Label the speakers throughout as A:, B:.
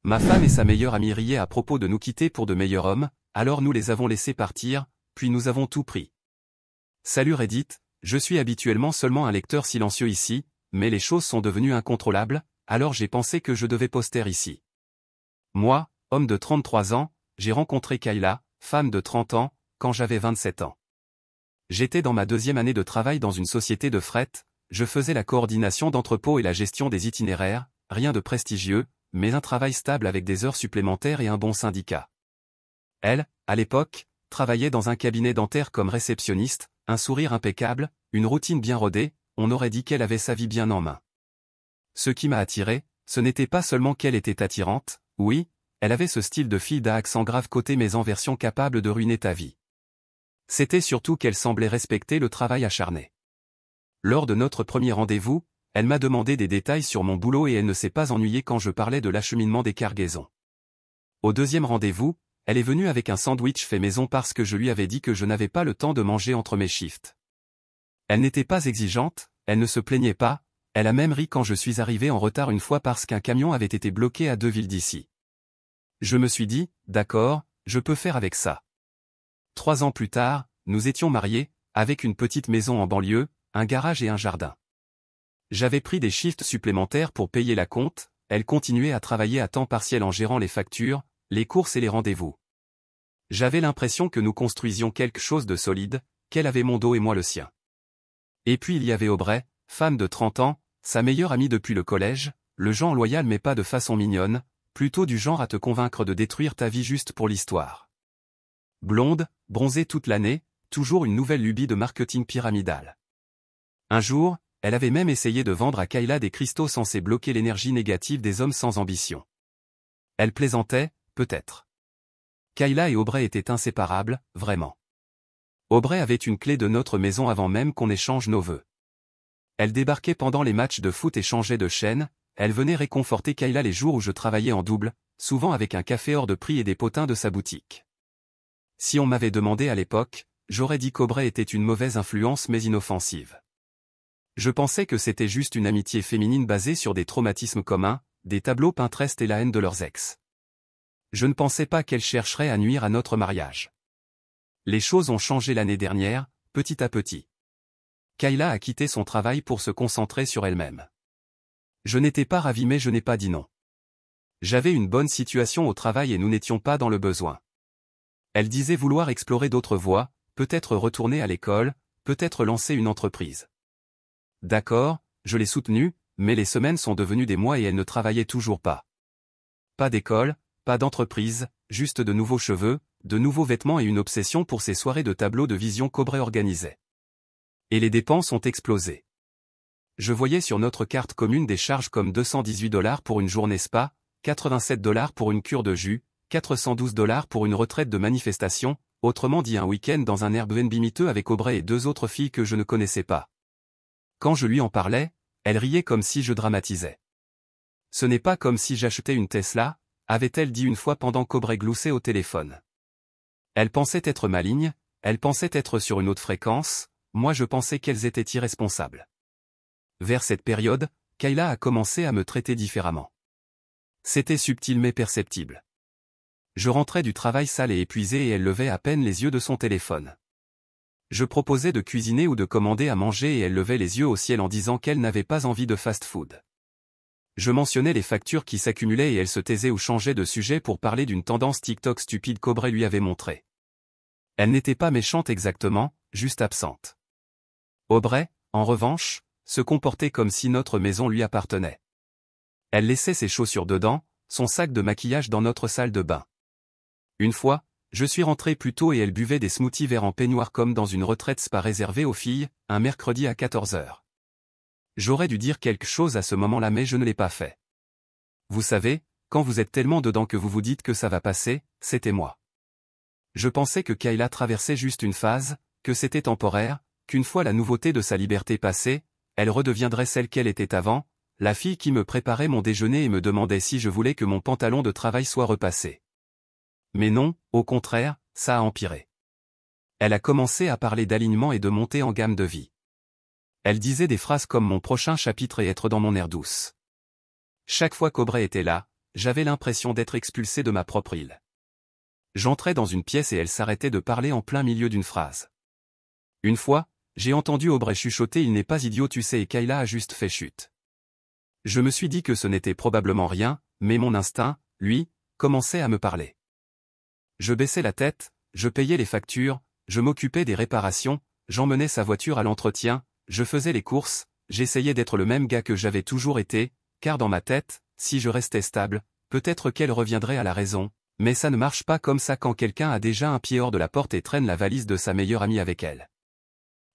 A: Ma femme et sa meilleure amie riaient à propos de nous quitter pour de meilleurs hommes, alors nous les avons laissés partir, puis nous avons tout pris. Salut Reddit, je suis habituellement seulement un lecteur silencieux ici, mais les choses sont devenues incontrôlables, alors j'ai pensé que je devais poster ici. Moi, homme de 33 ans, j'ai rencontré Kayla, femme de 30 ans, quand j'avais 27 ans. J'étais dans ma deuxième année de travail dans une société de fret, je faisais la coordination d'entrepôts et la gestion des itinéraires, rien de prestigieux, mais un travail stable avec des heures supplémentaires et un bon syndicat. Elle, à l'époque, travaillait dans un cabinet dentaire comme réceptionniste, un sourire impeccable, une routine bien rodée, on aurait dit qu'elle avait sa vie bien en main. Ce qui m'a attiré, ce n'était pas seulement qu'elle était attirante, oui, elle avait ce style de fille d'à accent grave côté mais en version capable de ruiner ta vie. C'était surtout qu'elle semblait respecter le travail acharné. Lors de notre premier rendez-vous, elle m'a demandé des détails sur mon boulot et elle ne s'est pas ennuyée quand je parlais de l'acheminement des cargaisons. Au deuxième rendez-vous, elle est venue avec un sandwich fait maison parce que je lui avais dit que je n'avais pas le temps de manger entre mes shifts. Elle n'était pas exigeante, elle ne se plaignait pas, elle a même ri quand je suis arrivé en retard une fois parce qu'un camion avait été bloqué à 2 villes d'ici. Je me suis dit, d'accord, je peux faire avec ça. 3 ans plus tard, nous étions mariés, avec une petite maison en banlieue, un garage et un jardin. J'avais pris des shifts supplémentaires pour payer la compte, elle continuait à travailler à temps partiel en gérant les factures, les courses et les rendez-vous. J'avais l'impression que nous construisions quelque chose de solide, qu'elle avait mon dos et moi le sien. Et puis il y avait Aubrey, femme de 30 ans, sa meilleure amie depuis le collège, le genre loyal mais pas de façon mignonne, plutôt du genre à te convaincre de détruire ta vie juste pour l'histoire. Blonde, bronzée toute l'année, toujours une nouvelle lubie de marketing pyramidal. Un jour, elle avait même essayé de vendre à Kayla des cristaux censés bloquer l'énergie négative des hommes sans ambition. Elle plaisantait, peut-être. Kayla et Aubrey étaient inséparables, vraiment. Aubrey avait une clé de notre maison avant même qu'on échange nos vœux. Elle débarquait pendant les matchs de foot et changeait de chaîne, elle venait réconforter Kayla les jours où je travaillais en double, souvent avec un café hors de prix et des potins de sa boutique. Si on m'avait demandé à l'époque, j'aurais dit qu'Aubrey était une mauvaise influence mais inoffensive. Je pensais que c'était juste une amitié féminine basée sur des traumatismes communs, des tableaux Pinterest et la haine de leurs ex. Je ne pensais pas qu'elle chercherait à nuire à notre mariage. Les choses ont changé l'année dernière, petit à petit. Kayla a quitté son travail pour se concentrer sur elle-même. Je n'étais pas ravi mais je n'ai pas dit non. J'avais une bonne situation au travail et nous n'étions pas dans le besoin. Elle disait vouloir explorer d'autres voies, peut-être retourner à l'école, peut-être lancer une entreprise. D'accord, je l'ai soutenue, mais les semaines sont devenues des mois et elle ne travaillait toujours pas. Pas d'école, pas d'entreprise, juste de nouveaux cheveux, de nouveaux vêtements et une obsession pour ces soirées de tableaux de vision qu'Aubrey organisait. Et les dépenses ont explosé. Je voyais sur notre carte commune des charges comme $218 pour une journée spa, $87 pour une cure de jus, $412 pour une retraite de manifestation, autrement dit un week-end dans un Airbnb miteux avec Aubrey et 2 autres filles que je ne connaissais pas. Quand je lui en parlais, elle riait comme si je dramatisais. Ce n'est pas comme si j'achetais une Tesla, avait-elle dit une fois pendant qu'Aubrey gloussait au téléphone. Elle pensait être maligne, elle pensait être sur une autre fréquence, moi je pensais qu'elles étaient irresponsables. Vers cette période, Kayla a commencé à me traiter différemment. C'était subtil mais perceptible. Je rentrais du travail sale et épuisé et elle levait à peine les yeux de son téléphone. Je proposais de cuisiner ou de commander à manger et elle levait les yeux au ciel en disant qu'elle n'avait pas envie de fast-food. Je mentionnais les factures qui s'accumulaient et elle se taisait ou changeait de sujet pour parler d'une tendance TikTok stupide qu'Aubrey lui avait montrée. Elle n'était pas méchante exactement, juste absente. Aubrey, en revanche, se comportait comme si notre maison lui appartenait. Elle laissait ses chaussures dedans, son sac de maquillage dans notre salle de bain. Une fois, je suis rentré plus tôt et elle buvait des smoothies verts en peignoir comme dans une retraite spa réservée aux filles, un mercredi à 14h. J'aurais dû dire quelque chose à ce moment-là mais je ne l'ai pas fait. Vous savez, quand vous êtes tellement dedans que vous vous dites que ça va passer, c'était moi. Je pensais que Kayla traversait juste une phase, que c'était temporaire, qu'une fois la nouveauté de sa liberté passée, elle redeviendrait celle qu'elle était avant, la fille qui me préparait mon déjeuner et me demandait si je voulais que mon pantalon de travail soit repassé. Mais non, au contraire, ça a empiré. Elle a commencé à parler d'alignement et de montée en gamme de vie. Elle disait des phrases comme mon prochain chapitre et être dans mon air douce. Chaque fois qu'Aubrey était là, j'avais l'impression d'être expulsé de ma propre île. J'entrais dans une pièce et elle s'arrêtait de parler en plein milieu d'une phrase. Une fois, j'ai entendu Aubrey chuchoter « Il n'est pas idiot tu sais » et Kayla a juste fait chute. Je me suis dit que ce n'était probablement rien, mais mon instinct, lui, commençait à me parler. Je baissais la tête, je payais les factures, je m'occupais des réparations, j'emmenais sa voiture à l'entretien, je faisais les courses, j'essayais d'être le même gars que j'avais toujours été, car dans ma tête, si je restais stable, peut-être qu'elle reviendrait à la raison, mais ça ne marche pas comme ça quand quelqu'un a déjà un pied hors de la porte et traîne la valise de sa meilleure amie avec elle.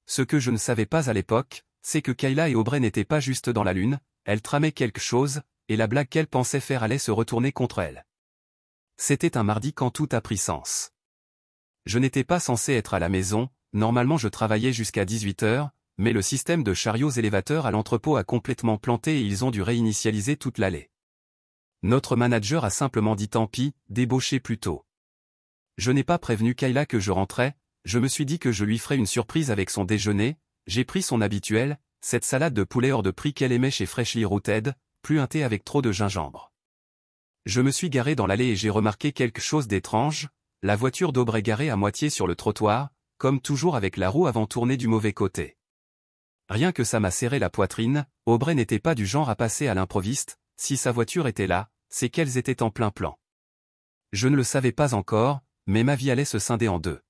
A: Ce que je ne savais pas à l'époque, c'est que Kayla et Aubrey n'étaient pas juste dans la lune, elles tramaient quelque chose, et la blague qu'elle pensait faire allait se retourner contre elle. C'était un mardi quand tout a pris sens. Je n'étais pas censé être à la maison, normalement je travaillais jusqu'à 18h, mais le système de chariots élévateurs à l'entrepôt a complètement planté et ils ont dû réinitialiser toute l'allée. Notre manager a simplement dit tant pis, débauché plus tôt. Je n'ai pas prévenu Kayla que je rentrais, je me suis dit que je lui ferais une surprise avec son déjeuner, j'ai pris son habituel, cette salade de poulet hors de prix qu'elle aimait chez Freshly Rooted, plus un thé avec trop de gingembre. Je me suis garé dans l'allée et j'ai remarqué quelque chose d'étrange, la voiture d'Aubrey garée à moitié sur le trottoir, comme toujours avec la roue avant tournée du mauvais côté. Rien que ça m'a serré la poitrine, Aubrey n'était pas du genre à passer à l'improviste, si sa voiture était là, c'est qu'elles étaient en plein plan. Je ne le savais pas encore, mais ma vie allait se scinder en deux.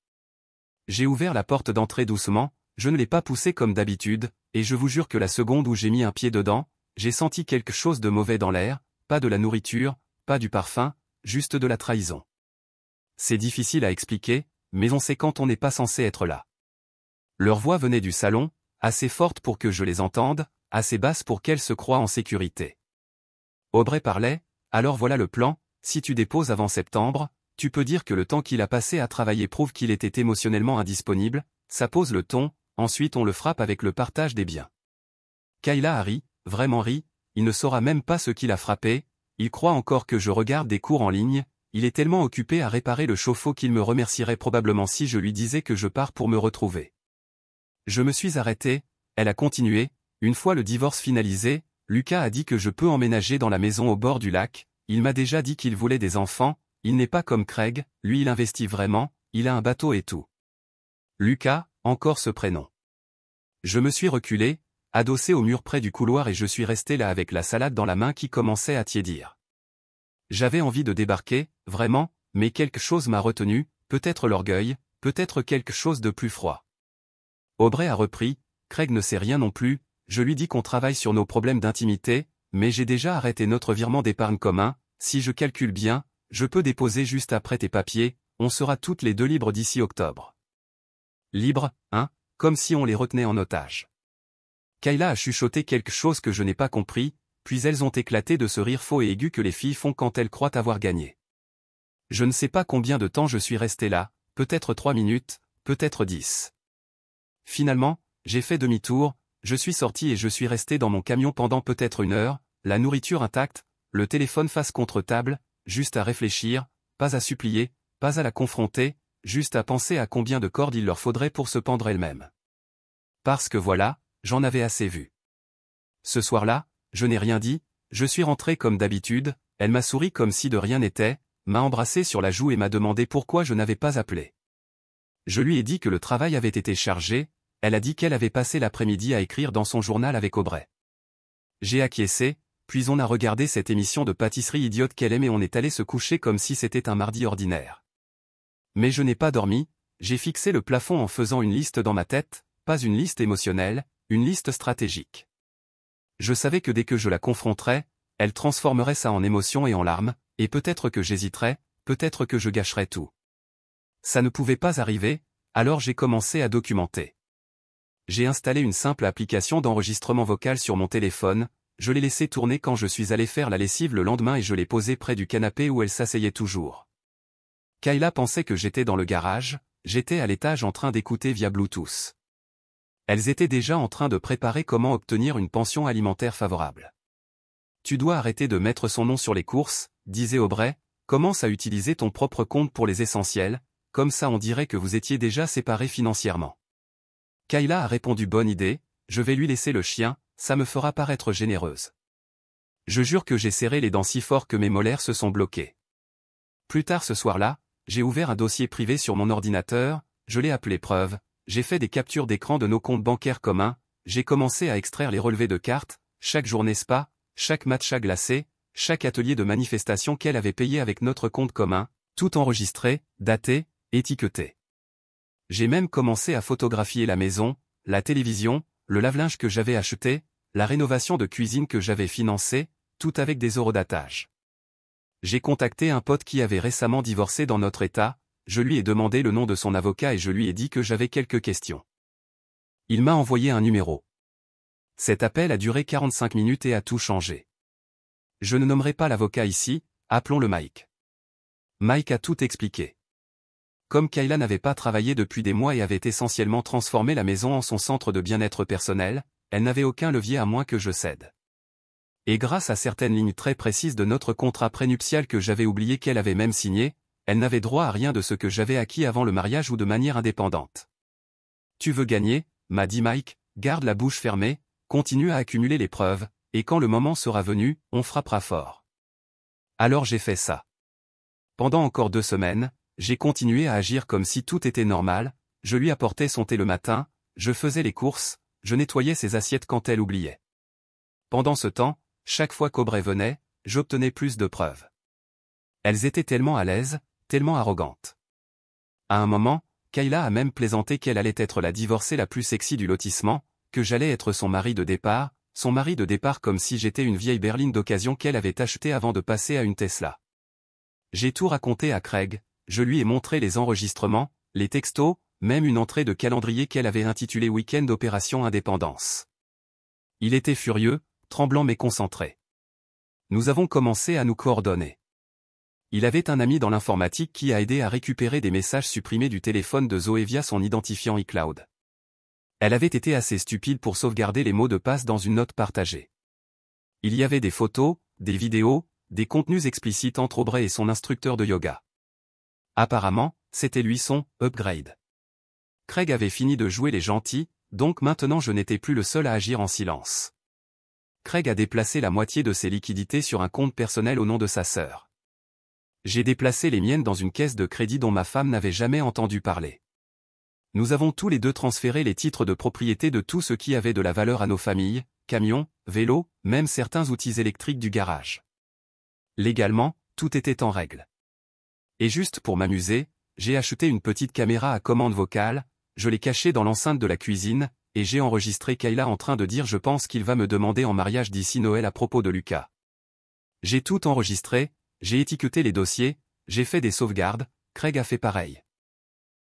A: J'ai ouvert la porte d'entrée doucement, je ne l'ai pas poussée comme d'habitude, et je vous jure que la seconde où j'ai mis un pied dedans, j'ai senti quelque chose de mauvais dans l'air, pas de la nourriture, pas du parfum, juste de la trahison. C'est difficile à expliquer, mais on sait quand on n'est pas censé être là. Leur voix venait du salon, assez forte pour que je les entende, assez basse pour qu'elles se croient en sécurité. Aubrey parlait, alors voilà le plan, si tu déposes avant septembre, tu peux dire que le temps qu'il a passé à travailler prouve qu'il était émotionnellement indisponible, ça pose le ton, ensuite on le frappe avec le partage des biens. Kayla a ri, vraiment ri, il ne saura même pas ce qu'il a frappé, il croit encore que je regarde des cours en ligne, il est tellement occupé à réparer le chauffe-eau qu'il me remercierait probablement si je lui disais que je pars pour me retrouver. Je me suis arrêté, elle a continué, une fois le divorce finalisé, Lucas a dit que je peux emménager dans la maison au bord du lac, il m'a déjà dit qu'il voulait des enfants, il n'est pas comme Craig, lui il investit vraiment, il a un bateau et tout. Lucas, encore ce prénom. Je me suis reculé, adossé au mur près du couloir et je suis resté là avec la salade dans la main qui commençait à tiédir. J'avais envie de débarquer, vraiment, mais quelque chose m'a retenu, peut-être l'orgueil, peut-être quelque chose de plus froid. Aubrey a repris, Craig ne sait rien non plus, je lui dis qu'on travaille sur nos problèmes d'intimité, mais j'ai déjà arrêté notre virement d'épargne commun, si je calcule bien, je peux déposer juste après tes papiers, on sera toutes les deux libres d'ici octobre. Libres, hein, comme si on les retenait en otage. Kayla a chuchoté quelque chose que je n'ai pas compris, puis elles ont éclaté de ce rire faux et aigu que les filles font quand elles croient avoir gagné. Je ne sais pas combien de temps je suis resté là, peut-être 3 minutes, peut-être 10. Finalement, j'ai fait demi-tour, je suis sorti et je suis resté dans mon camion pendant peut-être 1 heure, la nourriture intacte, le téléphone face contre table, juste à réfléchir, pas à supplier, pas à la confronter, juste à penser à combien de cordes il leur faudrait pour se pendre elles-mêmes. Parce que voilà, j'en avais assez vu. Ce soir-là, je n'ai rien dit, je suis rentré comme d'habitude, elle m'a souri comme si de rien n'était, m'a embrassé sur la joue et m'a demandé pourquoi je n'avais pas appelé. Je lui ai dit que le travail avait été chargé, elle a dit qu'elle avait passé l'après-midi à écrire dans son journal avec Aubrey. J'ai acquiescé, puis on a regardé cette émission de pâtisserie idiote qu'elle aime et on est allé se coucher comme si c'était un mardi ordinaire. Mais je n'ai pas dormi, j'ai fixé le plafond en faisant une liste dans ma tête, pas une liste émotionnelle, une liste stratégique. Je savais que dès que je la confronterais, elle transformerait ça en émotion et en larmes, et peut-être que j'hésiterais, peut-être que je gâcherais tout. Ça ne pouvait pas arriver, alors j'ai commencé à documenter. J'ai installé une simple application d'enregistrement vocal sur mon téléphone, je l'ai laissé tourner quand je suis allé faire la lessive le lendemain et je l'ai posée près du canapé où elle s'asseyait toujours. Kayla pensait que j'étais dans le garage, j'étais à l'étage en train d'écouter via Bluetooth. Elles étaient déjà en train de préparer comment obtenir une pension alimentaire favorable. Tu dois arrêter de mettre son nom sur les courses, disait Aubrey, commence à utiliser ton propre compte pour les essentiels, comme ça on dirait que vous étiez déjà séparés financièrement. Kayla a répondu bonne idée, je vais lui laisser le chien, ça me fera paraître généreuse. Je jure que j'ai serré les dents si fort que mes molaires se sont bloqués. Plus tard ce soir-là, j'ai ouvert un dossier privé sur mon ordinateur, je l'ai appelé preuve, j'ai fait des captures d'écran de nos comptes bancaires communs, j'ai commencé à extraire les relevés de cartes, chaque journée spa, chaque match à glacer, chaque atelier de manifestation qu'elle avait payé avec notre compte commun, tout enregistré, daté, étiqueté. J'ai même commencé à photographier la maison, la télévision, le lave-linge que j'avais acheté, la rénovation de cuisine que j'avais financée, tout avec des horodatage. J'ai contacté un pote qui avait récemment divorcé dans notre état, je lui ai demandé le nom de son avocat et je lui ai dit que j'avais quelques questions. Il m'a envoyé un numéro. Cet appel a duré 45 minutes et a tout changé. Je ne nommerai pas l'avocat ici, appelons-le Mike. Mike a tout expliqué. Comme Kayla n'avait pas travaillé depuis des mois et avait essentiellement transformé la maison en son centre de bien-être personnel, elle n'avait aucun levier à moins que je cède. Et grâce à certaines lignes très précises de notre contrat prénuptial que j'avais oublié qu'elle avait même signé, elle n'avait droit à rien de ce que j'avais acquis avant le mariage ou de manière indépendante. Tu veux gagner, m'a dit Mike, garde la bouche fermée, continue à accumuler les preuves, et quand le moment sera venu, on frappera fort. Alors j'ai fait ça. Pendant encore 2 semaines, j'ai continué à agir comme si tout était normal, je lui apportais son thé le matin, je faisais les courses, je nettoyais ses assiettes quand elle oubliait. Pendant ce temps, chaque fois qu'Aubrey venait, j'obtenais plus de preuves. Elles étaient tellement à l'aise, tellement arrogantes. À un moment, Kayla a même plaisanté qu'elle allait être la divorcée la plus sexy du lotissement, que j'allais être son mari de départ comme si j'étais une vieille berline d'occasion qu'elle avait achetée avant de passer à une Tesla. J'ai tout raconté à Craig, je lui ai montré les enregistrements, les textos, même une entrée de calendrier qu'elle avait intitulée Week-end Opération Indépendance. Il était furieux, tremblant mais concentré. Nous avons commencé à nous coordonner. Il avait un ami dans l'informatique qui a aidé à récupérer des messages supprimés du téléphone de Zoé via son identifiant iCloud. Elle avait été assez stupide pour sauvegarder les mots de passe dans une note partagée. Il y avait des photos, des vidéos, des contenus explicites entre Aubrey et son instructeur de yoga. Apparemment, c'était lui son « upgrade ». Craig avait fini de jouer les gentils, donc maintenant je n'étais plus le seul à agir en silence. Craig a déplacé la moitié de ses liquidités sur un compte personnel au nom de sa sœur. J'ai déplacé les miennes dans une caisse de crédit dont ma femme n'avait jamais entendu parler. Nous avons tous les deux transféré les titres de propriété de tout ce qui avait de la valeur à nos familles, camions, vélos, même certains outils électriques du garage. Légalement, tout était en règle. Et juste pour m'amuser, j'ai acheté une petite caméra à commande vocale, je l'ai cachée dans l'enceinte de la cuisine, et j'ai enregistré Kayla en train de dire « Je pense qu'il va me demander en mariage d'ici Noël » à propos de Lucas. J'ai tout enregistré, j'ai étiqueté les dossiers, j'ai fait des sauvegardes, Craig a fait pareil.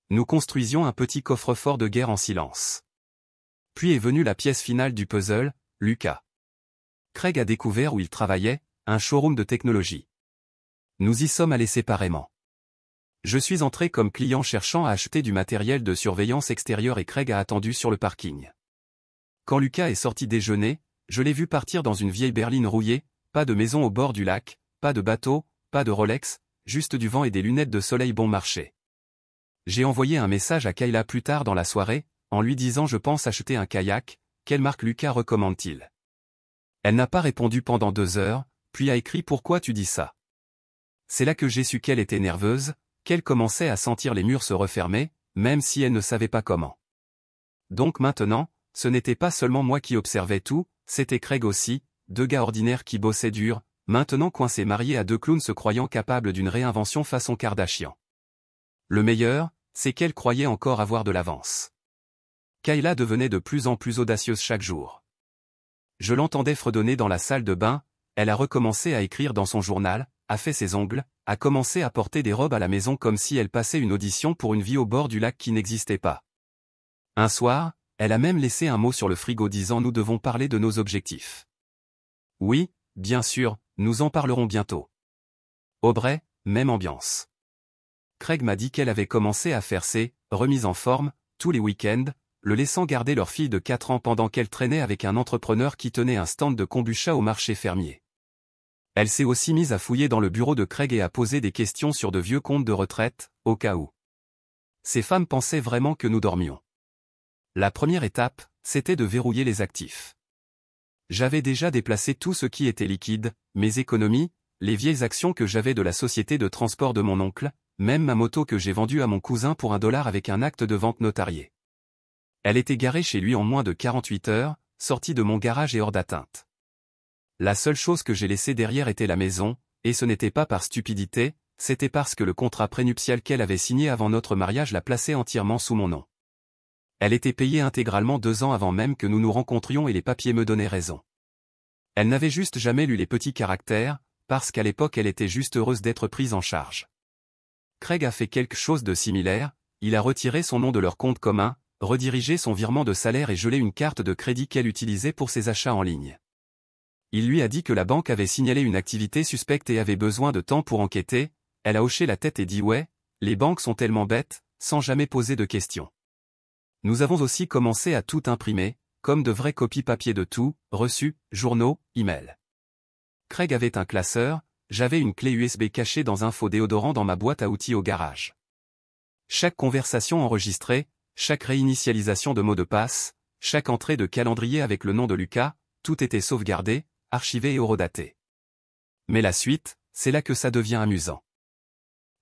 A: Nous construisions un petit coffre-fort de guerre en silence. Puis est venue la pièce finale du puzzle, Lucas. Craig a découvert où il travaillait, un showroom de technologie. Nous y sommes allés séparément. Je suis entré comme client cherchant à acheter du matériel de surveillance extérieure et Craig a attendu sur le parking. Quand Lucas est sorti déjeuner, je l'ai vu partir dans une vieille berline rouillée, pas de maison au bord du lac, pas de bateau, pas de Rolex, juste du vent et des lunettes de soleil bon marché. J'ai envoyé un message à Kayla plus tard dans la soirée, en lui disant « Je pense acheter un kayak, quelle marque Lucas recommande-t-il » Elle n'a pas répondu pendant 2 heures, puis a écrit « Pourquoi tu dis ça ?» C'est là que j'ai su qu'elle était nerveuse, qu'elle commençait à sentir les murs se refermer, même si elle ne savait pas comment. Donc maintenant, ce n'était pas seulement moi qui observais tout, c'était Craig aussi, 2 gars ordinaires qui bossaient dur, maintenant coincés mariés à 2 clowns se croyant capables d'une réinvention façon Kardashian. Le meilleur, c'est qu'elle croyait encore avoir de l'avance. Kayla devenait de plus en plus audacieuse chaque jour. Je l'entendais fredonner dans la salle de bain, elle a recommencé à écrire dans son journal, a fait ses ongles, a commencé à porter des robes à la maison comme si elle passait une audition pour une vie au bord du lac qui n'existait pas. Un soir, elle a même laissé un mot sur le frigo disant « Nous devons parler de nos objectifs ». Oui, bien sûr, nous en parlerons bientôt. Aubrey, même ambiance. Craig m'a dit qu'elle avait commencé à faire ses remises en forme, tous les week-ends, le laissant garder leur fille de 4 ans pendant qu'elle traînait avec un entrepreneur qui tenait un stand de kombucha au marché fermier. Elle s'est aussi mise à fouiller dans le bureau de Craig et à poser des questions sur de vieux comptes de retraite, au cas où. Ces femmes pensaient vraiment que nous dormions. La première étape, c'était de verrouiller les actifs. J'avais déjà déplacé tout ce qui était liquide, mes économies, les vieilles actions que j'avais de la société de transport de mon oncle, même ma moto que j'ai vendue à mon cousin pour $1 avec un acte de vente notarié. Elle était garée chez lui en moins de 48 heures, sortie de mon garage et hors d'atteinte. La seule chose que j'ai laissée derrière était la maison, et ce n'était pas par stupidité, c'était parce que le contrat prénuptial qu'elle avait signé avant notre mariage la plaçait entièrement sous mon nom. Elle était payée intégralement 2 ans avant même que nous nous rencontrions et les papiers me donnaient raison. Elle n'avait juste jamais lu les petits caractères, parce qu'à l'époque elle était juste heureuse d'être prise en charge. Craig a fait quelque chose de similaire, il a retiré son nom de leur compte commun, redirigé son virement de salaire et gelé une carte de crédit qu'elle utilisait pour ses achats en ligne. Il lui a dit que la banque avait signalé une activité suspecte et avait besoin de temps pour enquêter, elle a hoché la tête et dit ouais, les banques sont tellement bêtes, sans jamais poser de questions. Nous avons aussi commencé à tout imprimer, comme de vraies copies papier de tout, reçus, journaux, emails. Craig avait un classeur, j'avais une clé USB cachée dans un faux déodorant dans ma boîte à outils au garage. Chaque conversation enregistrée, chaque réinitialisation de mot de passe, chaque entrée de calendrier avec le nom de Lucas, tout était sauvegardé, archivé et horodaté. Mais la suite, c'est là que ça devient amusant.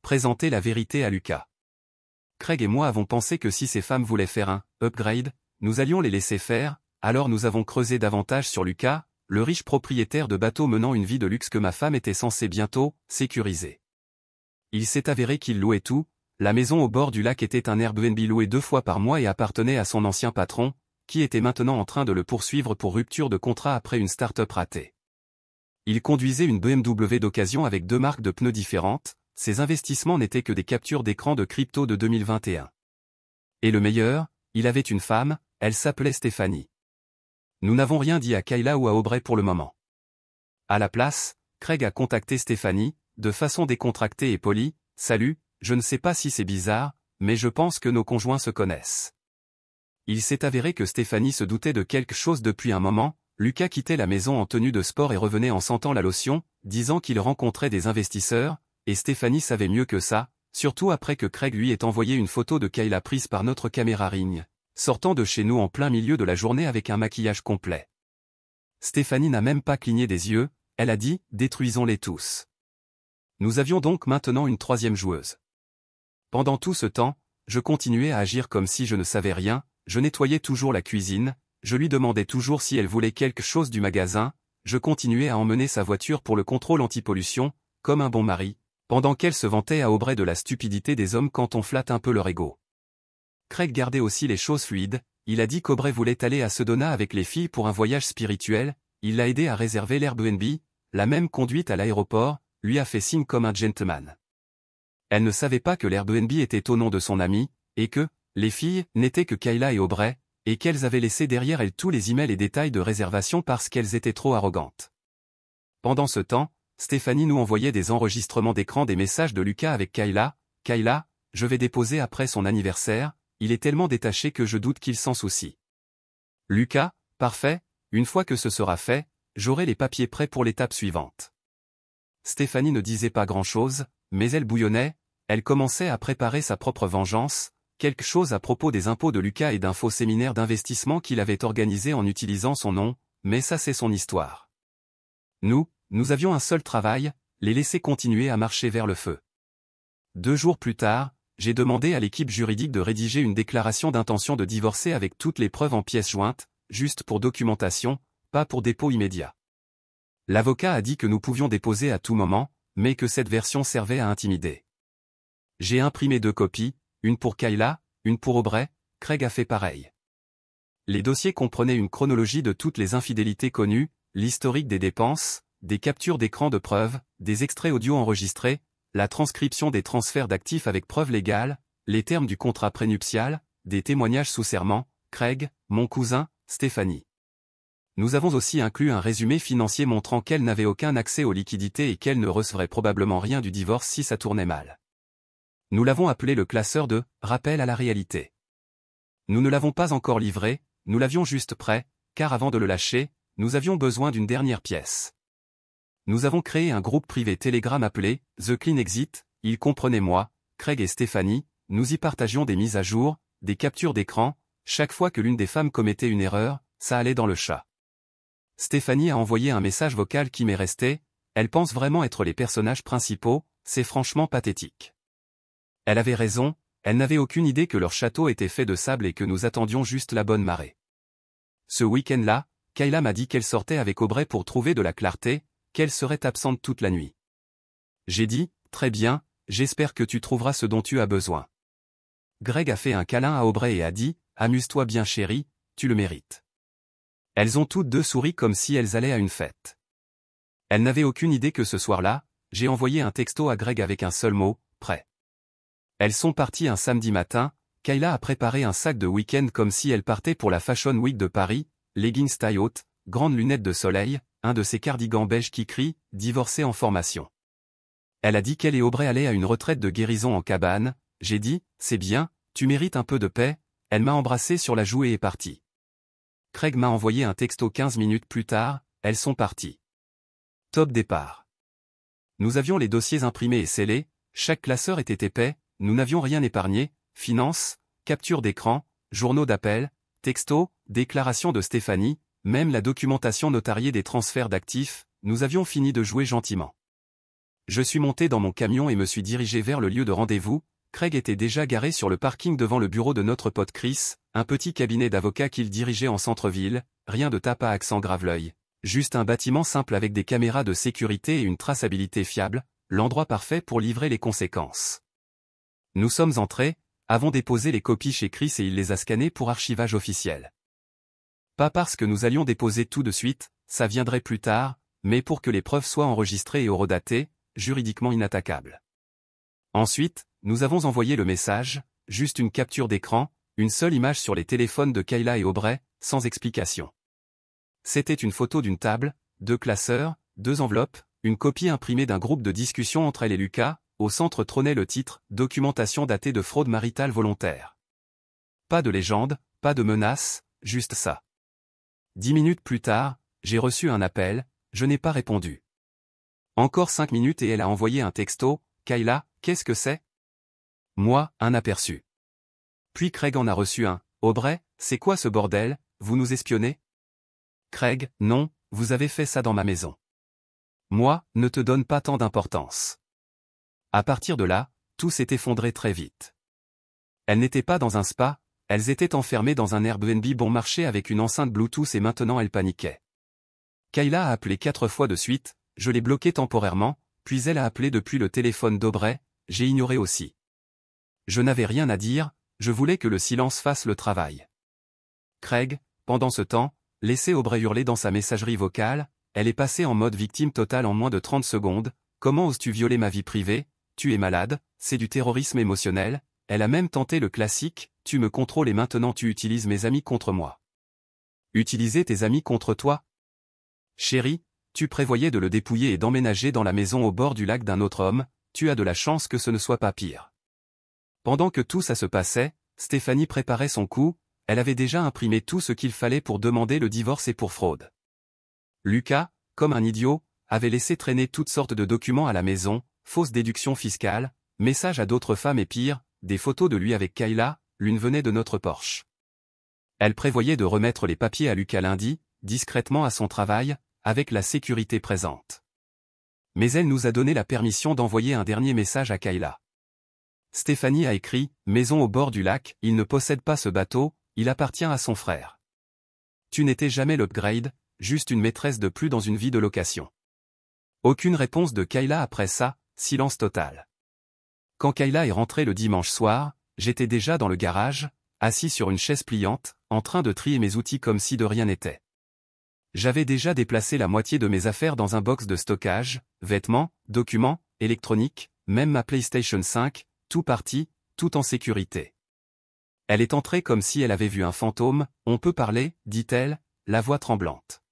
A: Présenter la vérité à Lucas. Craig et moi avons pensé que si ces femmes voulaient faire un upgrade, nous allions les laisser faire, alors nous avons creusé davantage sur Lucas, le riche propriétaire de bateau menant une vie de luxe que ma femme était censée bientôt sécuriser. Il s'est avéré qu'il louait tout, la maison au bord du lac était un Airbnb loué 2 fois par mois et appartenait à son ancien patron, qui était maintenant en train de le poursuivre pour rupture de contrat après une start-up ratée. Il conduisait une BMW d'occasion avec 2 marques de pneus différentes, ses investissements n'étaient que des captures d'écran de crypto de 2021. Et le meilleur, il avait une femme, elle s'appelait Stéphanie. Nous n'avons rien dit à Kayla ou à Aubrey pour le moment. À la place, Craig a contacté Stéphanie, de façon décontractée et polie, « Salut, je ne sais pas si c'est bizarre, mais je pense que nos conjoints se connaissent. » Il s'est avéré que Stéphanie se doutait de quelque chose depuis un moment, Lucas quittait la maison en tenue de sport et revenait en sentant la lotion, disant qu'il rencontrait des investisseurs, et Stéphanie savait mieux que ça, surtout après que Craig lui ait envoyé une photo de Kayla prise par notre caméra Ring, sortant de chez nous en plein milieu de la journée avec un maquillage complet. Stéphanie n'a même pas cligné des yeux, elle a dit « Détruisons-les tous ». Nous avions donc maintenant une 3e joueuse. Pendant tout ce temps, je continuais à agir comme si je ne savais rien, je nettoyais toujours la cuisine, je lui demandais toujours si elle voulait quelque chose du magasin, je continuais à emmener sa voiture pour le contrôle anti-pollution, comme un bon mari, pendant qu'elle se vantait à Aubrey de la stupidité des hommes quand on flatte un peu leur ego. Craig gardait aussi les choses fluides, il a dit qu'Aubrey voulait aller à Sedona avec les filles pour un voyage spirituel, il l'a aidé à réserver l'Airbnb, la même conduite à l'aéroport, lui a fait signe comme un gentleman. Elle ne savait pas que l'Airbnb était au nom de son ami, et que, les filles, n'étaient que Kayla et Aubrey, et qu'elles avaient laissé derrière elles tous les emails et détails de réservation parce qu'elles étaient trop arrogantes. Pendant ce temps, Stéphanie nous envoyait des enregistrements d'écran des messages de Lucas avec Kayla, « Kayla, je vais déposer après son anniversaire, il est tellement détaché que je doute qu'il s'en soucie. » Lucas, « Parfait, une fois que ce sera fait, j'aurai les papiers prêts pour l'étape suivante. » Stéphanie ne disait pas grand-chose, mais elle bouillonnait, elle commençait à préparer sa propre vengeance, quelque chose à propos des impôts de Lucas et d'un faux séminaire d'investissement qu'il avait organisé en utilisant son nom, mais ça c'est son histoire. Nous avions un seul travail, les laisser continuer à marcher vers le feu. 2 jours plus tard, j'ai demandé à l'équipe juridique de rédiger une déclaration d'intention de divorcer avec toutes les preuves en pièces jointes, juste pour documentation, pas pour dépôt immédiat. L'avocat a dit que nous pouvions déposer à tout moment, mais que cette version servait à intimider. J'ai imprimé 2 copies, une pour Kayla, une pour Aubrey, Craig a fait pareil. Les dossiers comprenaient une chronologie de toutes les infidélités connues, l'historique des dépenses, des captures d'écran de preuves, des extraits audio enregistrés, la transcription des transferts d'actifs avec preuve légale, les termes du contrat prénuptial, des témoignages sous serment, Craig, mon cousin, Stéphanie. Nous avons aussi inclus un résumé financier montrant qu'elle n'avait aucun accès aux liquidités et qu'elle ne recevrait probablement rien du divorce si ça tournait mal. Nous l'avons appelé le classeur de « rappel à la réalité ». Nous ne l'avons pas encore livré, nous l'avions juste prêt, car avant de le lâcher, nous avions besoin d'une dernière pièce. Nous avons créé un groupe privé Telegram appelé « The Clean Exit », il comprenait moi, Craig et Stéphanie, nous y partagions des mises à jour, des captures d'écran, chaque fois que l'une des femmes commettait une erreur, ça allait dans le chat. Stéphanie a envoyé un message vocal qui m'est resté, elle pense vraiment être les personnages principaux, c'est franchement pathétique. Elle avait raison, elle n'avait aucune idée que leur château était fait de sable et que nous attendions juste la bonne marée. Ce week-end-là, Kayla m'a dit qu'elle sortait avec Aubrey pour trouver de la clarté, qu'elle serait absente toute la nuit. J'ai dit, très bien, j'espère que tu trouveras ce dont tu as besoin. Greg a fait un câlin à Aubrey et a dit, amuse-toi bien chérie, tu le mérites. Elles ont toutes deux souri comme si elles allaient à une fête. Elles n'avaient aucune idée que ce soir-là, j'ai envoyé un texto à Greg avec un seul mot, prêt. Elles sont parties un samedi matin, Kayla a préparé un sac de week-end comme si elle partait pour la Fashion Week de Paris, leggings taille haute, grandes lunettes de soleil, un de ces cardigans beige qui crient « divorcée en formation ». Elle a dit qu'elle et Aubrey allaient à une retraite de guérison en cabane, j'ai dit « c'est bien, tu mérites un peu de paix », elle m'a embrassé sur la joue et est partie. Craig m'a envoyé un texto 15 minutes plus tard, elles sont parties. Top départ. Nous avions les dossiers imprimés et scellés, chaque classeur était épais, nous n'avions rien épargné, finances, capture d'écran, journaux d'appel, textos, déclaration de Stéphanie, même la documentation notariée des transferts d'actifs, nous avions fini de jouer gentiment. Je suis monté dans mon camion et me suis dirigé vers le lieu de rendez-vous. Craig était déjà garé sur le parking devant le bureau de notre pote Chris, un petit cabinet d'avocats qu'il dirigeait en centre-ville, rien de tape à accent grave-l'œil, juste un bâtiment simple avec des caméras de sécurité et une traçabilité fiable, l'endroit parfait pour livrer les conséquences. Nous sommes entrés, avons déposé les copies chez Chris et il les a scannées pour archivage officiel. Pas parce que nous allions déposer tout de suite, ça viendrait plus tard, mais pour que les preuves soient enregistrées et horodatées, juridiquement inattaquables. Ensuite, nous avons envoyé le message, juste une capture d'écran, une seule image sur les téléphones de Kayla et Aubrey, sans explication. C'était une photo d'une table, 2 classeurs, 2 enveloppes, une copie imprimée d'un groupe de discussion entre elle et Lucas, au centre trônait le titre « Documentation datée de fraude maritale volontaire ». Pas de légende, pas de menace, juste ça. 10 minutes plus tard, j'ai reçu un appel, je n'ai pas répondu. Encore 5 minutes et elle a envoyé un texto, « Kayla, qu'est-ce que c'est ?» Moi, un aperçu. Puis Craig en a reçu un, « Aubrey, c'est quoi ce bordel, vous nous espionnez ?» Craig, non, vous avez fait ça dans ma maison. Moi, ne te donne pas tant d'importance. À partir de là, tout s'est effondré très vite. Elles n'étaient pas dans un spa, elles étaient enfermées dans un Airbnb bon marché avec une enceinte Bluetooth et maintenant elles paniquaient. Kayla a appelé 4 fois de suite, je l'ai bloquée temporairement, puis elle a appelé depuis le téléphone d'Aubrey, j'ai ignoré aussi. Je n'avais rien à dire, je voulais que le silence fasse le travail. Craig, pendant ce temps, laissait Aubrey hurler dans sa messagerie vocale, elle est passée en mode victime totale en moins de 30 secondes, comment oses-tu violer ma vie privée, tu es malade, c'est du terrorisme émotionnel, elle a même tenté le classique, tu me contrôles et maintenant tu utilises mes amis contre moi. Utiliser tes amis contre toi? Chérie, tu prévoyais de le dépouiller et d'emménager dans la maison au bord du lac d'un autre homme, tu as de la chance que ce ne soit pas pire. Pendant que tout ça se passait, Stéphanie préparait son coup, elle avait déjà imprimé tout ce qu'il fallait pour demander le divorce et pour fraude. Lucas, comme un idiot, avait laissé traîner toutes sortes de documents à la maison, fausses déductions fiscales, messages à d'autres femmes et pire, des photos de lui avec Kayla, l'une venait de notre Porsche. Elle prévoyait de remettre les papiers à Lucas lundi, discrètement à son travail, avec la sécurité présente. Mais elle nous a donné la permission d'envoyer un dernier message à Kayla. Stéphanie a écrit « Maison au bord du lac, il ne possède pas ce bateau, il appartient à son frère. Tu n'étais jamais l'upgrade, juste une maîtresse de plus dans une vie de location. » Aucune réponse de Kayla après ça, silence total. Quand Kayla est rentrée le dimanche soir, j'étais déjà dans le garage, assis sur une chaise pliante, en train de trier mes outils comme si de rien n'était. J'avais déjà déplacé la moitié de mes affaires dans un box de stockage, vêtements, documents, électronique, même ma PlayStation 5, tout parti, tout en sécurité. Elle est entrée comme si elle avait vu un fantôme, on peut parler, dit-elle, la voix tremblante.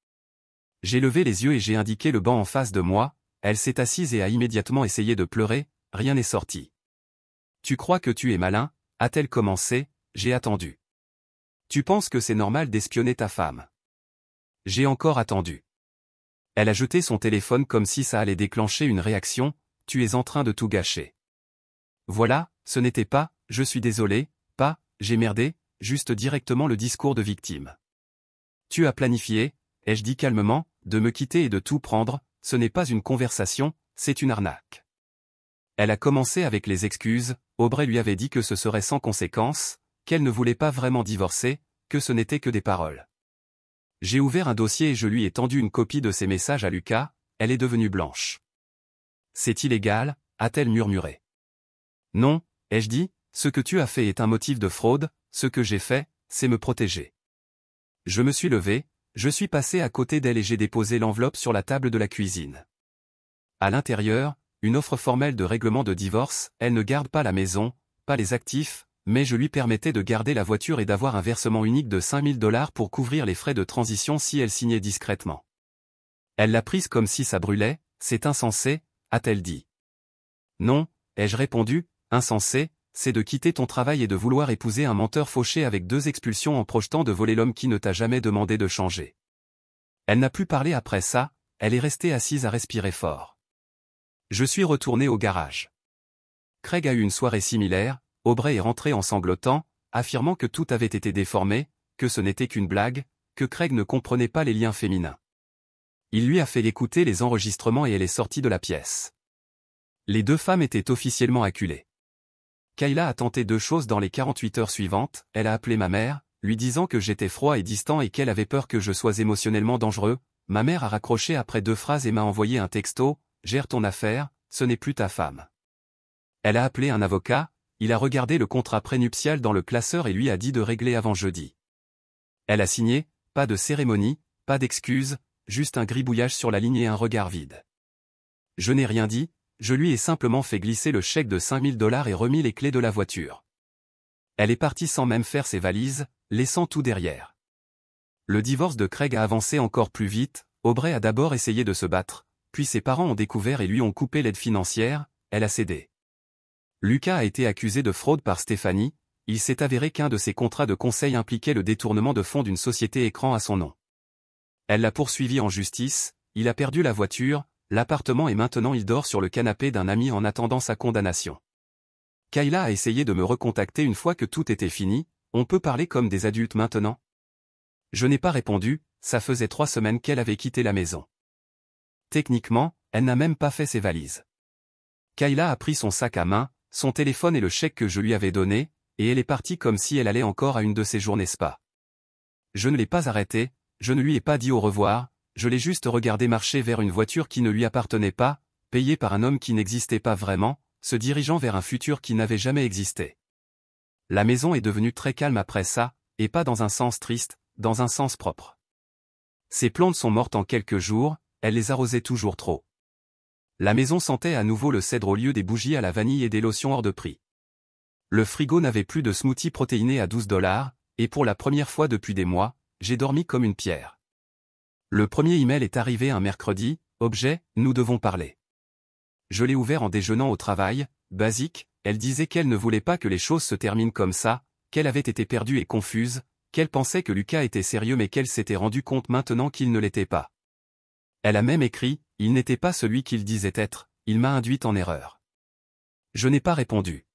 A: J'ai levé les yeux et j'ai indiqué le banc en face de moi, elle s'est assise et a immédiatement essayé de pleurer, rien n'est sorti. Tu crois que tu es malin, a-t-elle commencé, j'ai attendu. Tu penses que c'est normal d'espionner ta femme? J'ai encore attendu. Elle a jeté son téléphone comme si ça allait déclencher une réaction, tu es en train de tout gâcher. Voilà, ce n'était pas, je suis désolé, pas, j'ai merdé, juste directement le discours de victime. Tu as planifié, ai-je dit calmement, de me quitter et de tout prendre, ce n'est pas une conversation, c'est une arnaque. Elle a commencé avec les excuses, Aubrey lui avait dit que ce serait sans conséquence, qu'elle ne voulait pas vraiment divorcer, que ce n'était que des paroles. J'ai ouvert un dossier et je lui ai tendu une copie de ses messages à Lucas, elle est devenue blanche. C'est illégal, a-t-elle murmuré. Non, ai-je dit, ce que tu as fait est un motif de fraude, ce que j'ai fait, c'est me protéger. Je me suis levé, je suis passé à côté d'elle et j'ai déposé l'enveloppe sur la table de la cuisine. À l'intérieur, une offre formelle de règlement de divorce, elle ne garde pas la maison, pas les actifs, mais je lui permettais de garder la voiture et d'avoir un versement unique de $5000 pour couvrir les frais de transition si elle signait discrètement. Elle l'a prise comme si ça brûlait, c'est insensé, a-t-elle dit. Non, ai-je répondu, insensé, c'est de quitter ton travail et de vouloir épouser un menteur fauché avec 2 expulsions en projetant de voler l'homme qui ne t'a jamais demandé de changer. Elle n'a plus parlé après ça, elle est restée assise à respirer fort. Je suis retourné au garage. Craig a eu une soirée similaire, Aubrey est rentré en sanglotant, affirmant que tout avait été déformé, que ce n'était qu'une blague, que Craig ne comprenait pas les liens féminins. Il lui a fait écouter les enregistrements et elle est sortie de la pièce. Les 2 femmes étaient officiellement acculées. Kayla a tenté 2 choses dans les 48 heures suivantes, elle a appelé ma mère, lui disant que j'étais froid et distant et qu'elle avait peur que je sois émotionnellement dangereux. Ma mère a raccroché après 2 phrases et m'a envoyé un texto, « Gère ton affaire, ce n'est plus ta femme ». Elle a appelé un avocat, il a regardé le contrat prénuptial dans le classeur et lui a dit de régler avant jeudi. Elle a signé, pas de cérémonie, pas d'excuses, juste un gribouillage sur la ligne et un regard vide. Je n'ai rien dit, je lui ai simplement fait glisser le chèque de $5000 et remis les clés de la voiture. Elle est partie sans même faire ses valises, laissant tout derrière. Le divorce de Craig a avancé encore plus vite, Aubrey a d'abord essayé de se battre, puis ses parents ont découvert et lui ont coupé l'aide financière, elle a cédé. Lucas a été accusé de fraude par Stéphanie, il s'est avéré qu'un de ses contrats de conseil impliquait le détournement de fonds d'une société écran à son nom. Elle l'a poursuivi en justice, il a perdu la voiture, l'appartement et maintenant il dort sur le canapé d'un ami en attendant sa condamnation. Kayla a essayé de me recontacter une fois que tout était fini, on peut parler comme des adultes maintenant? Je n'ai pas répondu, ça faisait 3 semaines qu'elle avait quitté la maison. Techniquement, elle n'a même pas fait ses valises. Kayla a pris son sac à main, son téléphone et le chèque que je lui avais donné, et elle est partie comme si elle allait encore à une de ses journées spa. Je ne l'ai pas arrêtée, je ne lui ai pas dit au revoir, je l'ai juste regardé marcher vers une voiture qui ne lui appartenait pas, payée par un homme qui n'existait pas vraiment, se dirigeant vers un futur qui n'avait jamais existé. La maison est devenue très calme après ça, et pas dans un sens triste, dans un sens propre. Ses plantes sont mortes en quelques jours, elle les arrosait toujours trop. La maison sentait à nouveau le cèdre au lieu des bougies à la vanille et des lotions hors de prix. Le frigo n'avait plus de smoothie protéiné à $12, et pour la première fois depuis des mois, j'ai dormi comme une pierre. Le premier email est arrivé un mercredi, objet, nous devons parler. Je l'ai ouvert en déjeunant au travail, basique, elle disait qu'elle ne voulait pas que les choses se terminent comme ça, qu'elle avait été perdue et confuse, qu'elle pensait que Lucas était sérieux mais qu'elle s'était rendu compte maintenant qu'il ne l'était pas. Elle a même écrit, il n'était pas celui qu'il disait être, il m'a induite en erreur. Je n'ai pas répondu.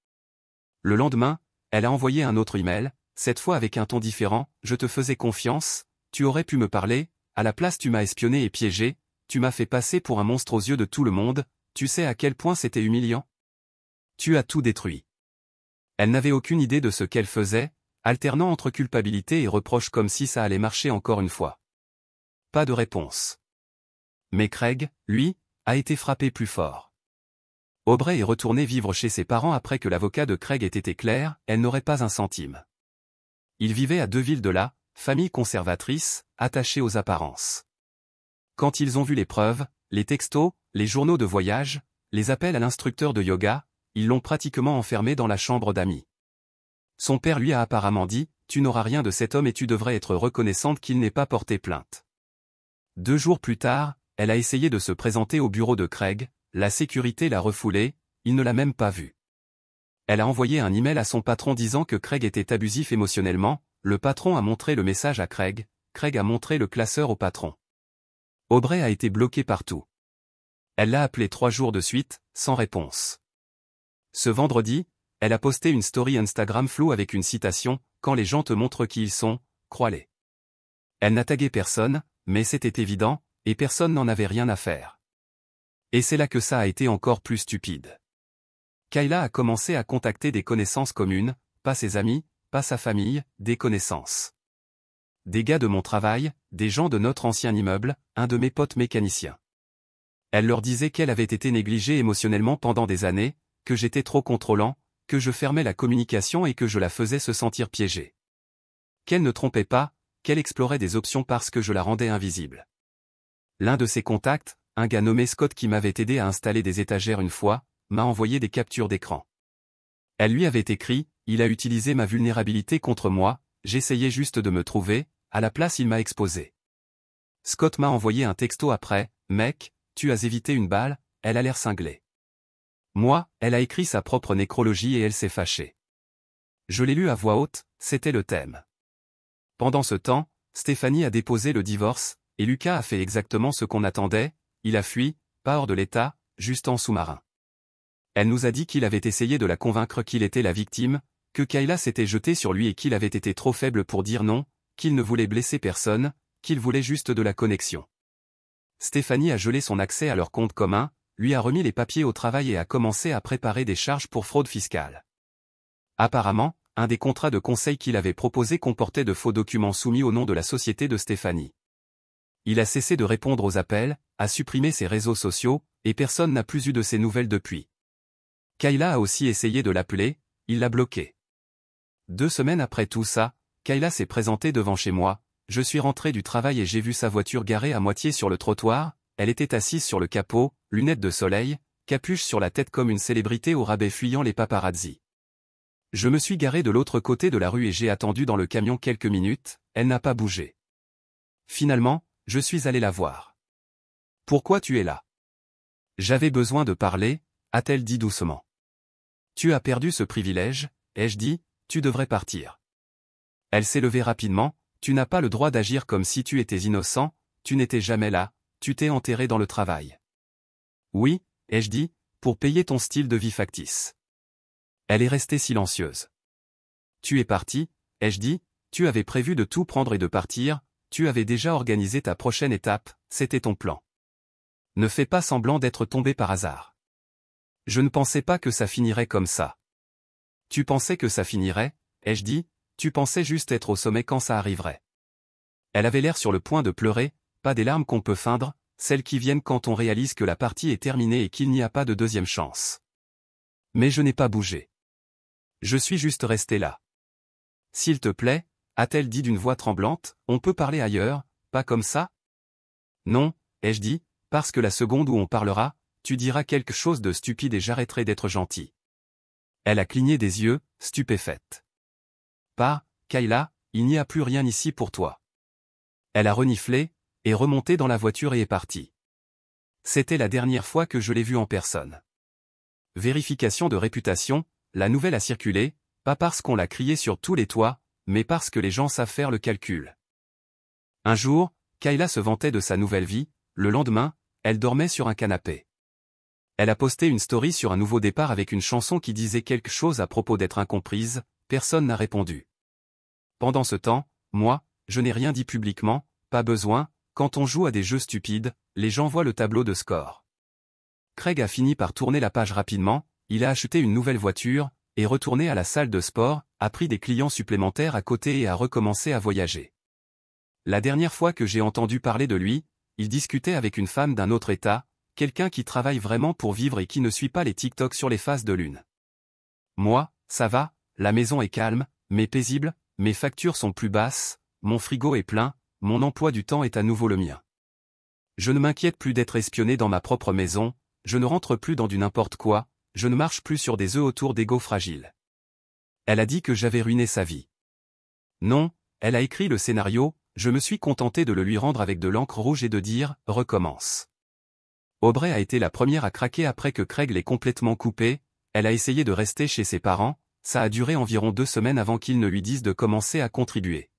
A: Le lendemain, elle a envoyé un autre email, cette fois avec un ton différent, je te faisais confiance, tu aurais pu me parler, à la place tu m'as espionné et piégé, tu m'as fait passer pour un monstre aux yeux de tout le monde, tu sais à quel point c'était humiliant? Tu as tout détruit. Elle n'avait aucune idée de ce qu'elle faisait, alternant entre culpabilité et reproche comme si ça allait marcher encore une fois. Pas de réponse. Mais Craig, lui, a été frappé plus fort. Aubrey est retourné vivre chez ses parents après que l'avocat de Craig ait été clair, elle n'aurait pas un centime. Il vivait à 2 villes de là, famille conservatrice, attachée aux apparences. Quand ils ont vu les preuves, les textos, les journaux de voyage, les appels à l'instructeur de yoga, ils l'ont pratiquement enfermé dans la chambre d'amis. Son père lui a apparemment dit, tu n'auras rien de cet homme et tu devrais être reconnaissante qu'il n'ait pas porté plainte. 2 jours plus tard, elle a essayé de se présenter au bureau de Craig, la sécurité l'a refoulée, il ne l'a même pas vu. Elle a envoyé un email à son patron disant que Craig était abusif émotionnellement, le patron a montré le message à Craig, Craig a montré le classeur au patron. Aubrey a été bloqué partout. Elle l'a appelé 3 jours de suite, sans réponse. Ce vendredi, elle a posté une story Instagram floue avec une citation, « Quand les gens te montrent qui ils sont, crois-les ». Elle n'a tagué personne, mais c'était évident, et personne n'en avait rien à faire. Et c'est là que ça a été encore plus stupide. Kayla a commencé à contacter des connaissances communes, pas ses amis, pas sa famille, des connaissances. Des gars de mon travail, des gens de notre ancien immeuble, un de mes potes mécaniciens. Elle leur disait qu'elle avait été négligée émotionnellement pendant des années, que j'étais trop contrôlant, que je fermais la communication et que je la faisais se sentir piégée. Qu'elle ne trompait pas, qu'elle explorait des options parce que je la rendais invisible. L'un de ses contacts, un gars nommé Scott qui m'avait aidé à installer des étagères une fois, m'a envoyé des captures d'écran. Elle lui avait écrit, il a utilisé ma vulnérabilité contre moi, j'essayais juste de me trouver, à la place il m'a exposé. Scott m'a envoyé un texto après, mec, tu as évité une balle, elle a l'air cinglée. Moi, elle a écrit sa propre nécrologie et elle s'est fâchée. Je l'ai lu à voix haute, c'était le thème. Pendant ce temps, Stéphanie a déposé le divorce, et Lucas a fait exactement ce qu'on attendait, il a fui, pas hors de l'état, juste en sous-marin. Elle nous a dit qu'il avait essayé de la convaincre qu'il était la victime, que Kayla s'était jetée sur lui et qu'il avait été trop faible pour dire non, qu'il ne voulait blesser personne, qu'il voulait juste de la connexion. Stéphanie a gelé son accès à leur compte commun, lui a remis les papiers au travail et a commencé à préparer des charges pour fraude fiscale. Apparemment, un des contrats de conseil qu'il avait proposé comportait de faux documents soumis au nom de la société de Stéphanie. Il a cessé de répondre aux appels, a supprimé ses réseaux sociaux, et personne n'a plus eu de ses nouvelles depuis. Kayla a aussi essayé de l'appeler, il l'a bloqué. 2 semaines après tout ça, Kayla s'est présentée devant chez moi, je suis rentré du travail et j'ai vu sa voiture garée à moitié sur le trottoir, elle était assise sur le capot, lunettes de soleil, capuche sur la tête comme une célébrité au rabais fuyant les paparazzis. Je me suis garé de l'autre côté de la rue et j'ai attendu dans le camion quelques minutes, elle n'a pas bougé. Finalement, je suis allé la voir. « Pourquoi tu es là ?»« J'avais besoin de parler, » a-t-elle dit doucement. « Tu as perdu ce privilège, » ai-je dit, « tu devrais partir. » Elle s'est levée rapidement, « Tu n'as pas le droit d'agir comme si tu étais innocent, tu n'étais jamais là, tu t'es enterré dans le travail. » « Oui, » ai-je dit, « pour payer ton style de vie factice. » Elle est restée silencieuse. « Tu es parti, » ai-je dit, « tu avais prévu de tout prendre et de partir, tu avais déjà organisé ta prochaine étape, c'était ton plan. Ne fais pas semblant d'être tombé par hasard. Je ne pensais pas que ça finirait comme ça. Tu pensais que ça finirait, ai-je dit, tu pensais juste être au sommet quand ça arriverait. Elle avait l'air sur le point de pleurer, pas des larmes qu'on peut feindre, celles qui viennent quand on réalise que la partie est terminée et qu'il n'y a pas de deuxième chance. Mais je n'ai pas bougé. Je suis juste resté là. S'il te plaît, a-t-elle dit d'une voix tremblante, on peut parler ailleurs, pas comme ça? Non, ai-je dit, parce que la seconde où on parlera, tu diras quelque chose de stupide et j'arrêterai d'être gentil. Elle a cligné des yeux, stupéfaite. Pas, Kayla, il n'y a plus rien ici pour toi. Elle a reniflé, est remontée dans la voiture et est partie. C'était la dernière fois que je l'ai vue en personne. Vérification de réputation, la nouvelle a circulé, pas parce qu'on l'a crié sur tous les toits, mais parce que les gens savent faire le calcul. Un jour, Kayla se vantait de sa nouvelle vie, le lendemain, elle dormait sur un canapé. Elle a posté une story sur un nouveau départ avec une chanson qui disait quelque chose à propos d'être incomprise, personne n'a répondu. Pendant ce temps, moi, je n'ai rien dit publiquement, pas besoin, quand on joue à des jeux stupides, les gens voient le tableau de score. Craig a fini par tourner la page rapidement, il a acheté une nouvelle voiture, est retourné à la salle de sport, a pris des clients supplémentaires à côté et a recommencé à voyager. La dernière fois que j'ai entendu parler de lui, il discutait avec une femme d'un autre état, quelqu'un qui travaille vraiment pour vivre et qui ne suit pas les TikTok sur les faces de lune. Moi, ça va, la maison est calme, mais paisible, mes factures sont plus basses, mon frigo est plein, mon emploi du temps est à nouveau le mien. Je ne m'inquiète plus d'être espionné dans ma propre maison, je ne rentre plus dans du n'importe quoi, je ne marche plus sur des œufs autour d'égos fragiles. Elle a dit que j'avais ruiné sa vie. Non, elle a écrit le scénario, je me suis contenté de le lui rendre avec de l'encre rouge et de dire « recommence ». Aubrey a été la première à craquer après que Craig l'ait complètement coupé, elle a essayé de rester chez ses parents, ça a duré environ 2 semaines avant qu'ils ne lui disent de commencer à contribuer.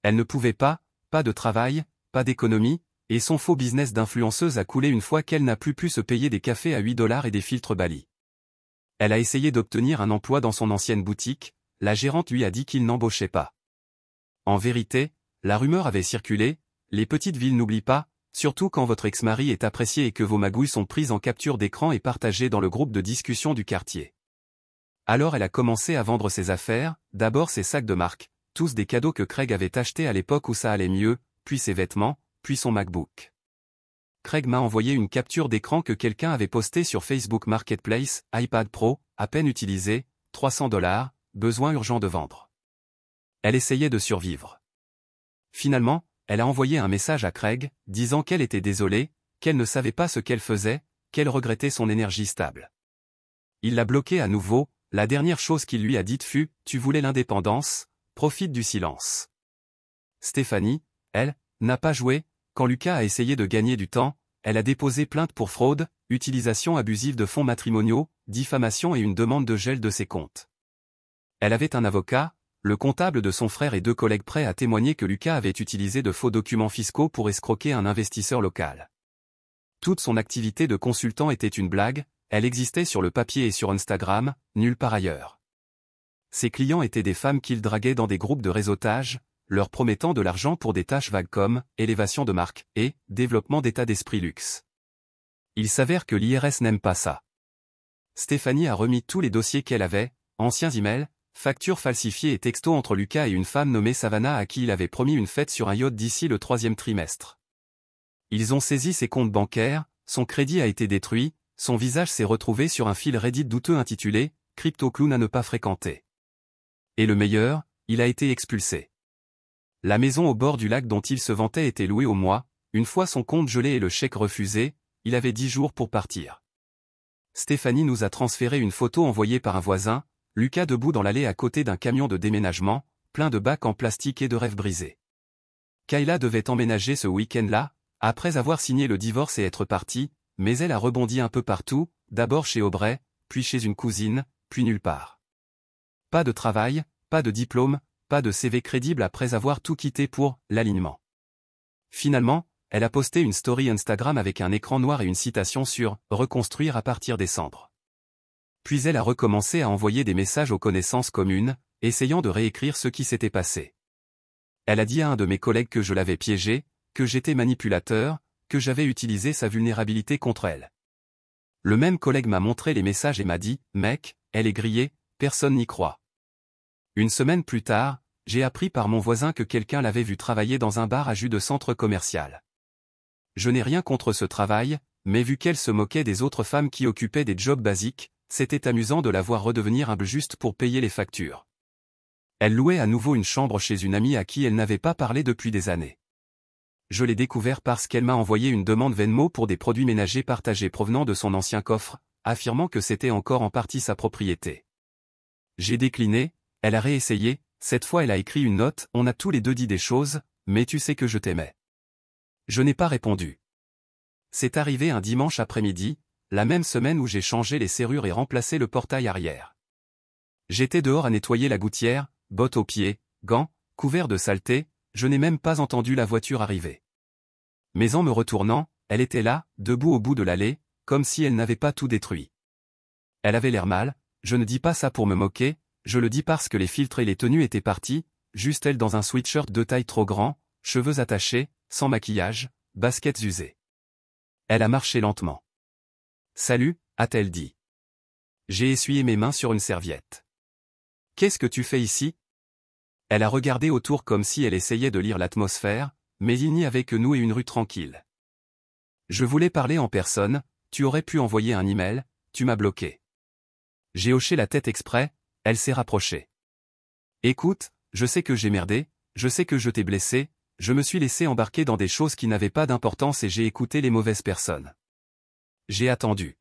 A: Elle ne pouvait pas de travail, pas d'économie, et son faux business d'influenceuse a coulé une fois qu'elle n'a plus pu se payer des cafés à 8 $ et des filtres Bali. Elle a essayé d'obtenir un emploi dans son ancienne boutique, la gérante lui a dit qu'il n'embauchait pas. En vérité, la rumeur avait circulé, les petites villes n'oublient pas, surtout quand votre ex-mari est apprécié et que vos magouilles sont prises en capture d'écran et partagées dans le groupe de discussion du quartier. Alors elle a commencé à vendre ses affaires, d'abord ses sacs de marque, tous des cadeaux que Craig avait achetés à l'époque où ça allait mieux, puis ses vêtements, puis son MacBook. Craig m'a envoyé une capture d'écran que quelqu'un avait postée sur Facebook Marketplace, iPad Pro, à peine utilisé, $300, besoin urgent de vendre. Elle essayait de survivre. Finalement, elle a envoyé un message à Craig, disant qu'elle était désolée, qu'elle ne savait pas ce qu'elle faisait, qu'elle regrettait son énergie stable. Il l'a bloquée à nouveau, la dernière chose qu'il lui a dite fut « Tu voulais l'indépendance, profite du silence ». Stéphanie, elle, n'a pas joué, quand Lucas a essayé de gagner du temps, elle a déposé plainte pour fraude, utilisation abusive de fonds matrimoniaux, diffamation et une demande de gel de ses comptes. Elle avait un avocat, le comptable de son frère et 2 collègues prêts à témoigner que Lucas avait utilisé de faux documents fiscaux pour escroquer un investisseur local. Toute son activité de consultant était une blague, elle existait sur le papier et sur Instagram, nulle part ailleurs. Ses clients étaient des femmes qu'il draguait dans des groupes de réseautage, leur promettant de l'argent pour des tâches vagues comme élévation de marque et développement d'état d'esprit luxe. Il s'avère que l'IRS n'aime pas ça. Stéphanie a remis tous les dossiers qu'elle avait, anciens emails, factures falsifiées et textos entre Lucas et une femme nommée Savannah à qui il avait promis une fête sur un yacht d'ici le 3e trimestre. Ils ont saisi ses comptes bancaires, son crédit a été détruit, son visage s'est retrouvé sur un fil Reddit douteux intitulé « Crypto clown à ne pas fréquenter ». Et le meilleur, il a été expulsé. La maison au bord du lac dont il se vantait était louée au mois, une fois son compte gelé et le chèque refusé, il avait 10 jours pour partir. Stéphanie nous a transféré une photo envoyée par un voisin, Lucas debout dans l'allée à côté d'un camion de déménagement, plein de bacs en plastique et de rêves brisés. Kayla devait emménager ce week-end-là, après avoir signé le divorce et être partie, mais elle a rebondi un peu partout, d'abord chez Aubrey, puis chez une cousine, puis nulle part. Pas de travail, pas de diplôme, pas de CV crédible après avoir tout quitté pour l'alignement. Finalement, elle a posté une story Instagram avec un écran noir et une citation sur « Reconstruire à partir des cendres ». Puis elle a recommencé à envoyer des messages aux connaissances communes, essayant de réécrire ce qui s'était passé. Elle a dit à un de mes collègues que je l'avais piégé, que j'étais manipulateur, que j'avais utilisé sa vulnérabilité contre elle. Le même collègue m'a montré les messages et m'a dit « Mec, elle est grillée, personne n'y croit ». Une semaine plus tard, j'ai appris par mon voisin que quelqu'un l'avait vu travailler dans un bar à jus de centre commercial. Je n'ai rien contre ce travail, mais vu qu'elle se moquait des autres femmes qui occupaient des jobs basiques, c'était amusant de la voir redevenir humble juste pour payer les factures. Elle louait à nouveau une chambre chez une amie à qui elle n'avait pas parlé depuis des années. Je l'ai découvert parce qu'elle m'a envoyé une demande Venmo pour des produits ménagers partagés provenant de son ancien coffre, affirmant que c'était encore en partie sa propriété. J'ai décliné, elle a réessayé, cette fois elle a écrit une note « On a tous les deux dit des choses, mais tu sais que je t'aimais ». Je n'ai pas répondu. C'est arrivé un dimanche après-midi, la même semaine où j'ai changé les serrures et remplacé le portail arrière. J'étais dehors à nettoyer la gouttière, bottes aux pieds, gants, couverts de saleté, je n'ai même pas entendu la voiture arriver. Mais en me retournant, elle était là, debout au bout de l'allée, comme si elle n'avait pas tout détruit. Elle avait l'air mal, je ne dis pas ça pour me moquer, je le dis parce que les filtres et les tenues étaient partis, juste elle dans un sweatshirt de taille trop grand, cheveux attachés, sans maquillage, baskets usées. Elle a marché lentement. « Salut », a-t-elle dit. J'ai essuyé mes mains sur une serviette. « Qu'est-ce que tu fais ici ?» Elle a regardé autour comme si elle essayait de lire l'atmosphère, mais il n'y avait que nous et une rue tranquille. Je voulais parler en personne, tu aurais pu envoyer un email, tu m'as bloqué. J'ai hoché la tête exprès, elle s'est rapprochée. Écoute, je sais que j'ai merdé, je sais que je t'ai blessé, je me suis laissé embarquer dans des choses qui n'avaient pas d'importance et j'ai écouté les mauvaises personnes. J'ai attendu.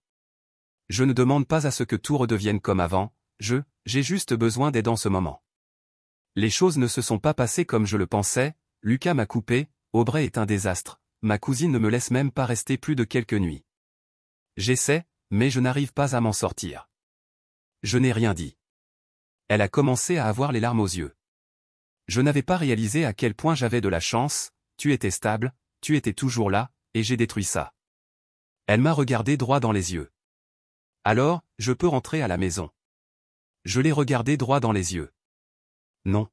A: Je ne demande pas à ce que tout redevienne comme avant, j'ai juste besoin d'aide en ce moment. Les choses ne se sont pas passées comme je le pensais, Lucas m'a coupé, Aubrey est un désastre, ma cousine ne me laisse même pas rester plus de quelques nuits. J'essaie, mais je n'arrive pas à m'en sortir. Je n'ai rien dit. Elle a commencé à avoir les larmes aux yeux. Je n'avais pas réalisé à quel point j'avais de la chance, tu étais stable, tu étais toujours là, et j'ai détruit ça. Elle m'a regardé droit dans les yeux. Alors, je peux rentrer à la maison. Je l'ai regardé droit dans les yeux. Non.